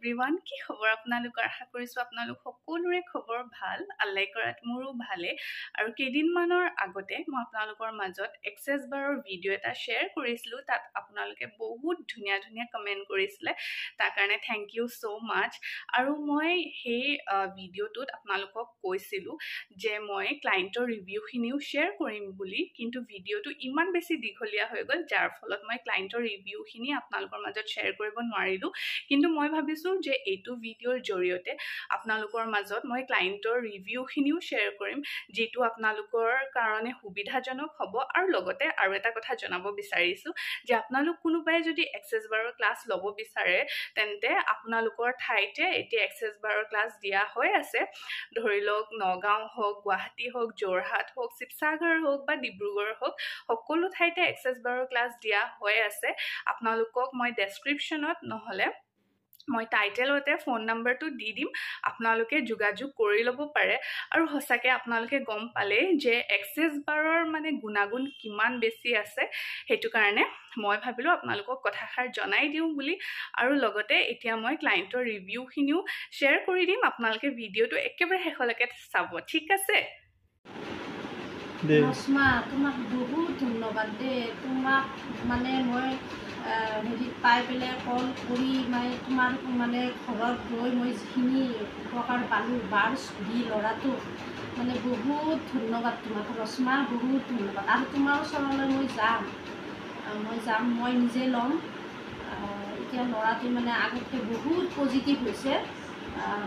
Everyone কি খবৰ আপোনালোকৰ আশা কৰিছো আপোনালোক সকলোৰে খবৰ ভাল আল্লাই কৰাত মোৰো ভালে আৰু কেইদিনমানৰ আগতে মই আপোনালোকৰ মাজত এক্সেছ বাৰৰ ভিডিঅ' এটা শ্বেয়াৰ কৰিছিলো তাত আপোনালোকে বহুত ধুনীয়া ধুনীয়া কমেন্ট কৰিছিলে তাৰ কাৰণে থ্যাংক ইউ সো মাচ আৰু মই সেই ভিডিঅ'টোত আপোনালোকক কৈছিলো যে মই ক্লায়েন্টৰ ৰিভিউখিনিও শ্বেয়াৰ কৰিম বুলি কিন্তু ভিডিঅ'টো ইমান বেছি দীঘলীয়া হৈ গ'ল যাৰ ফলত মই ক্লায়েন্টৰ ৰিভিউখিনি আপোনালোকৰ মাজত শ্বেয়াৰ কৰিব নোৱাৰিলো কিন্তু মই ভাবিছো যে এইটো ভিডিঅ'ৰ জৰিয়তে আপোনালোকৰ মাজত মই ক্লায়েন্টৰ ৰিভিউখিনিও শ্বেয়াৰ কৰিম যেটো আপোনালোকৰ কাৰণে সুবিধাজনক হ'ব আৰু লগতে আৰু এটা কথা জনাব বিচাৰিছো যে আপোনালোক কোনোবাই যদি এক্সেছ বাৰৰ ক্লাছ ল'ব বিচাৰে তেন্তে আপোনালোকৰ ঠাইতে এতিয়া এক্সেছ বাৰৰ ক্লাছ দিয়া হৈ আছে ধৰি লওক নগাঁও হওক গুৱাহাটী হওক যোৰহাট হওক শিৱসাগৰ হওক বা ডিব্ৰুগড় হওক সকলো ঠাইতে এক্সেছ বাৰৰ ক্লাছ দিয়া হৈ আছে আপোনালোকক মই ডেসক্ৰিপচনত নহলে মই টাইটেলতে ফোন নাম্বাৰটো দি দিম আপোনালোকে যোগাযোগ কৰি ল'ব পাৰে আৰু হসাকে আপোনালোকে গম পালে যে এক্সেছ বাৰৰ মানে গুণাগুণ কিমান বেছি আছে হেতু কাৰণে মই ভাবিলো আপোনালোকক কথাখাৰ জনাই দিও বুলি আৰু লগতে এতিয়া মই ক্লায়েন্টৰ ৰিভিউখিনিও শ্বেয়াৰ কৰি দিম আপোনালোকে ভিডিঅ'টো একেবাৰে শেষলৈকে চাব ঠিক আছে নসমা তোমাক বহুত ধন্যবাদ দে তোমাক মানে মই হেৰি পাই পেলাই কল কৰি মানে তোমাৰ মানে ঘৰত গৈ মই যিখিনি উপকাৰ পালোঁ বাৰ চুৰি ল'ৰাটো মানে বহুত ধন্যবাদ তোমাক ৰসমা বহুত ধন্যবাদ আৰু তোমাৰ ওচৰলৈ মই যাম মই নিজে ল'ম এতিয়া ল'ৰাটো মানে আগতকৈ বহুত পজিটিভ হৈছে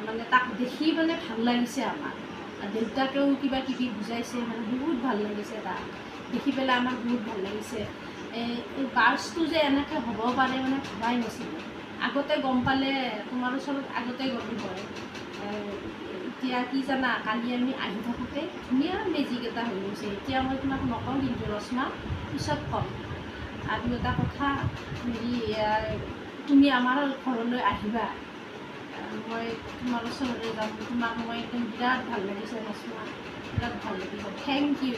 মানে তাক দেখি মানে ভাল লাগিছে আমাৰ দেউতাকেও কিবা কিবি বুজাইছে মানে বহুত ভাল লাগিছে তাক দেখি পেলাই আমাৰ বহুত ভাল লাগিছে এই বাৰ্চটো যে এনেকৈ হ'ব পাৰে মানে ভবাই নাছিলোঁ আগতে গম পালে তোমাৰ ওচৰত আগতে গম হয় এতিয়া কি জানা কালি আমি আহি থাকোঁতে ধুনীয়া মেজিক এটা হৈ গৈছে এতিয়া মই তোমাক নকওঁ কিন্তু ৰসমা পিছত ক'ম আৰু এটা কথা হেৰি তুমি আমাৰ ঘৰলৈ আহিবা মই তোমাৰ ওচৰলৈ যাম তোমাক মই একদম বিৰাট ভাল লাগিছে ৰসমা বিৰাট ভাল লাগিব থেংক ইউ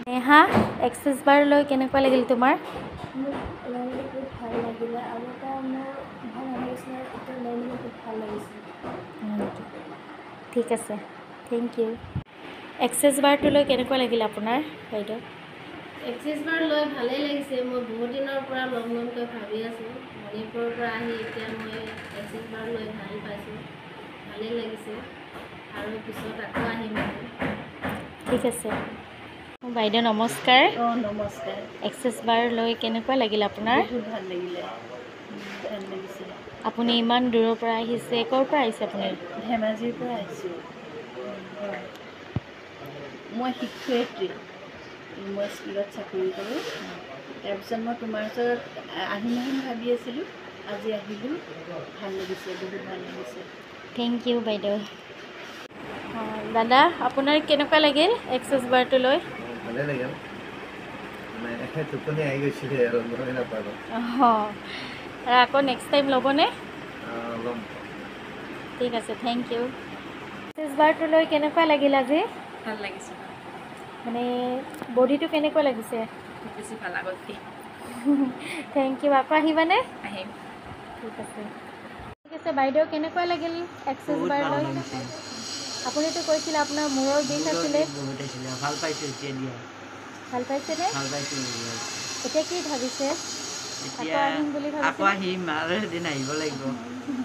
নেহা এক্সেছ বাৰ লৈ কেনেকুৱা লাগিল তোমাৰ মোৰ বহুত ভাল লাগিলে আৰু এটা মোৰ ভাল লাগিছে এটা লৈ বহুত ভাল লাগিছে ঠিক আছে থেংক ইউ এক্সেছ বাৰটো লৈ কেনেকুৱা লাগিল আপোনাৰ বাইদেউ এক্সেছ বাৰ লৈ ভালেই লাগিছে মই বহুত দিনৰ পৰা ল'মকৈ ভাবি আছোঁ মণিপুৰৰ পৰা আহি এতিয়া মই এক্সেছ বাৰ লৈ ভাল পাইছোঁ ভালেই লাগিছে আৰু পিছত আকৌ আহিম ঠিক আছে বাইদেউ নমস্কাৰ নমস্কাৰ এক্সেছ বাৰ লৈ কেনেকুৱা লাগিল আপোনাৰ বহুত ভাল লাগিলে ভাল লাগিছে আপুনি ইমান দূৰৰ পৰা আহিছে ক'ৰ পৰা আহিছে আপুনি ধেমাজিৰ পৰা আহিছোঁ মই শিক্ষয়িত্ৰী মই স্কুলত চাকৰি কৰোঁ তাৰপিছত মই তোমাৰ ওচৰত আহিম ভাবি আছিলোঁ আজি আহিলোঁ ভাল লাগিছে বহুত ভাল লাগিছে থেংক ইউ বাইদেউ দাদা আপোনাৰ কেনেকুৱা লাগিল এক্সেছ বাৰটো লৈ ভালে লাগিল মানে টোপনি আহি গৈছিলে আৰু গমেই নাপালোঁ আৰু আকৌ নেক্সট টাইম ল'বনে ল'ম ঠিক আছে থেংক ইউ এক্সেছ বাৰটো লৈ কেনেকুৱা লাগিল আজি ভাল লাগিছে মানে বডিটো কেনেকুৱা লাগিছে বেছি ভাল আগতকৈ থেংক ইউ আকৌ আহিবানে আহিম ঠিক আছে বাইদেউ কেনেকুৱা লাগিল এক্সেছ বাৰ লৈ আপুনিতো কৈছিলে আপোনাৰ মূৰৰ বিষ আছিলে ভাল পাইছোঁ এতিয়া দিয়া ভাল পাইছেনে ভাল পাইছোঁ এতিয়া কি ভাবিছে এতিয়া আকৌ আহিম আৰু এদিন আহিব লাগিব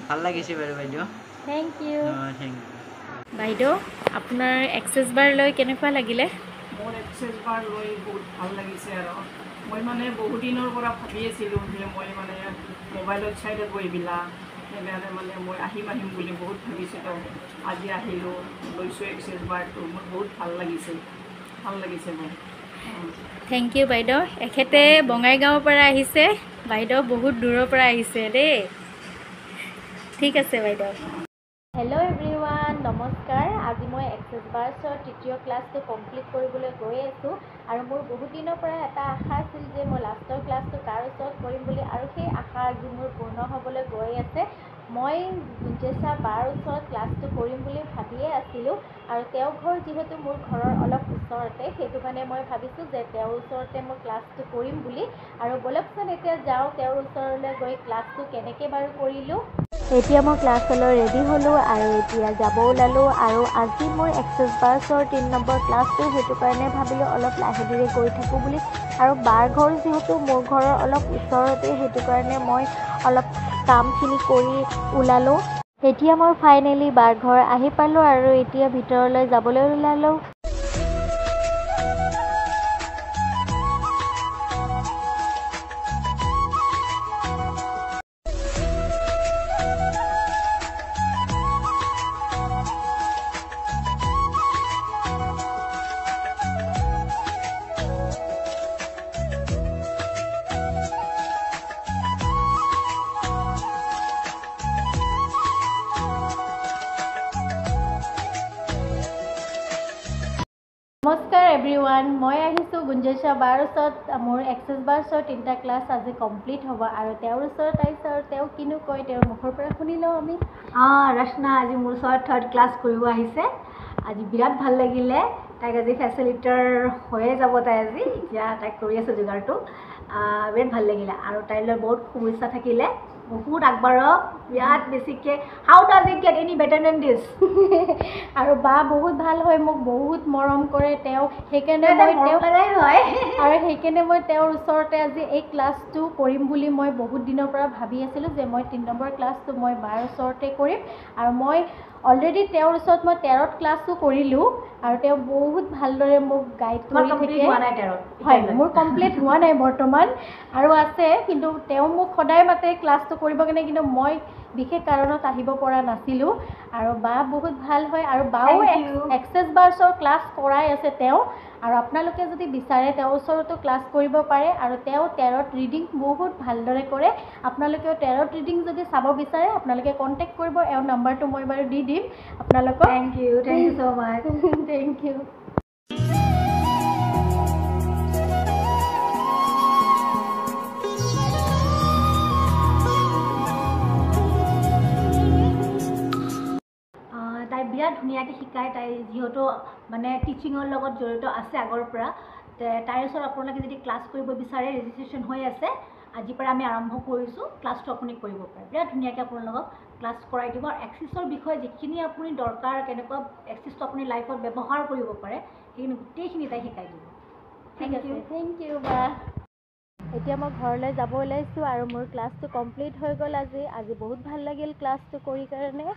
ভাল লাগিছে বাৰু বাইদেউ থেংক ইউ থেংক ইউ বাইদেউ আপোনাৰ এক্সেছ বাৰ লৈ কেনেকুৱা লাগিলে মোৰ এক্সেছ বাৰ লৈ বহুত ভাল লাগিছে আৰু মই মানে বহুত দিনৰ পৰা ভাবি আছিলোঁ যে মই মানে মোবাইলত চাই থাকোঁ এইবিলাক সেইকাৰণে মানে মই আহিম বুলি বহুত ভাবিছিলোঁ আজি আহিলোঁ লৈছোঁ এক্সেছ বাৰটো মোৰ বহুত ভাল লাগিছে মোৰ থেংক ইউ বাইদেউ এখেতে বঙাইগাঁৱৰ পৰা আহিছে বাইদেউ বহুত দূৰৰ পৰা আহিছে দেই ঠিক আছে বাইদেউ হেল্ল' এভৰিৱান নমস্কাৰ আজি মই এক্সেছ বাৰ্ছৰ তৃতীয় ক্লাছটো কমপ্লিট কৰিবলৈ গৈ আছোঁ আৰু মোৰ বহুত দিনৰ পৰা এটা আশা আছিল যে মই লাষ্টৰ ক্লাছটো তাৰ ওচৰত কৰিম বুলি আৰু সেই আশা আজি মোৰ পূৰ্ণ হ'বলৈ গৈ আছে মই গুঞ্জেশা বাৰ ওচৰত ক্লাছটো কৰিম বুলি ভাবিয়ে আছিলোঁ আৰু তেওঁৰ ঘৰ যিহেতু মোৰ ঘৰৰ অলপ ওচৰতে সেইটো কাৰণে মই ভাবিছোঁ যে তেওঁৰ ওচৰতে মই ক্লাছটো কৰিম বুলি আৰু বলকচোন এতিয়া যাওঁ তেওঁৰ ওচৰলৈ গৈ ক্লাছটো কেনেকৈ বাৰু কৰিলোঁ এতিয়া মই ক্লাছলৈ ৰেডি হ'লোঁ আৰু এতিয়া যাব ওলালোঁ আৰু আজি মোৰ এক্সেছ বাৰ্ছৰ 3 নম্বৰ ক্লাছটো, সেইটো কাৰণে ভাবিলোঁ অলপ লাহে ধীৰে গৈ থাকোঁ বুলি। আৰু বাৰ ঘৰ যিহেতু মোৰ ঘৰৰ অলপ ওচৰতে, সেইটো কাৰণে মই অলপ কামখিনি কৰি ওলালোঁ। এতিয়া মই ফাইনেলি বাৰ ঘৰ আহি পালোঁ আৰু এতিয়া ভিতৰলৈ যাবলৈ ওলালোঁ। নমস্কাৰ এভৰিৱান, মই আহিছোঁ গুঞ্জেশা বাৰ ওচৰত। মোৰ এক্সেছ বাৰ্ছৰ 3টা ক্লাছ আজি কমপ্লিট হ'ব আৰু তেওঁৰ ওচৰত আহিছোঁ আৰু তেওঁ কিনো কয় তেওঁৰ মুখৰ পৰা শুনি লওঁ আমি। ৰচনা আজি মোৰ ওচৰত 3rd ক্লাছ কৰিব আহিছে। আজি বিৰাট ভাল লাগিলে। তাইক আজি ফেচিলিটাৰ হৈয়ে যাব তাই আজি, এতিয়া তাইক কৰি আছে যোগাৰটো। বিৰাট ভাল লাগিলে আৰু তাইলৈ বহুত শুভেচ্ছা থাকিলে। বহুত আগবাঢ়ক, বিৰাট বেছিকৈ। How does it get any better than this? আৰু বা বহুত ভাল হয়, মোক বহুত মৰম কৰে তেওঁ, সেইকাৰণে মই তেওঁৰ ওচৰতে আজি এই ক্লাছটো কৰিম বুলি মই বহুত দিনৰ পৰা ভাবি আছিলোঁ যে মই 3 নম্বৰ ক্লাছটো মই বাৰ ওচৰতে কৰিম। আৰু মই অলৰেডি তেওঁৰ ওচৰত মই 13th ক্লাছো কৰিলোঁ আৰু তেওঁ বহুত ভালদৰে মোক গাইড কৰি থাকে। হয়, মোৰ কমপ্লিট হোৱা নাই বৰ্তমান আৰু আছে, কিন্তু তেওঁ মোক সদায় মাতে ক্লাছটো কৰিবৰ কাৰণে, কিন্তু মই বিশেষ কাৰণত আহিব পৰা নাছিলোঁ। আৰু বা বহুত ভাল হয় আৰু বাও এক্সেছ বাৰ্ছৰ ক্লাছ কৰাই আছে তেওঁ। আৰু আপোনালোকে যদি বিচাৰে তেওঁৰ ওচৰতো ক্লাছ কৰিব পাৰে আৰু তেওঁ 13th ৰিডিং বহুত ভালদৰে কৰে। আপোনালোকেও 13th ৰিডিং যদি চাব বিচাৰে আপোনালোকে কণ্টেক্ট কৰিব, এওঁৰ নাম্বাৰটো মই বাৰু দি দিম আপোনালোকক। Thank you so' much. Thank you. তাই বিৰাট ধুনীয়াকৈ শিকায়। তাই যিহেতু মানে টিচিঙৰ লগত জড়িত আছে আগৰ পৰা, তাইৰ ওচৰত আপোনালোকে যদি ক্লাছ কৰিব বিচাৰে ৰেজিষ্ট্ৰেশ্যন হৈ আছে। আজিৰ পৰা আমি আৰম্ভ কৰিছোঁ, ক্লাছটো আপুনি কৰিব পাৰে। বিৰাট ধুনীয়াকৈ আপোনালোকক ক্লাছ কৰাই দিব আৰু এক্সেছৰ বিষয়ে যিখিনি আপুনি দৰকাৰ, কেনেকুৱা এক্সেছটো আপুনি লাইফত ব্যৱহাৰ কৰিব পাৰে, সেইখিনি গোটেইখিনি তাই শিকাই দিব। ঠিক আছে, থেংক ইউ বা। এতিয়া মই ঘৰলৈ যাব ওলাইছোঁ আৰু মোৰ ক্লাছটো কমপ্লিট হৈ গ'ল আজি বহুত ভাল লাগিল ক্লাছটো কৰি কাৰণে।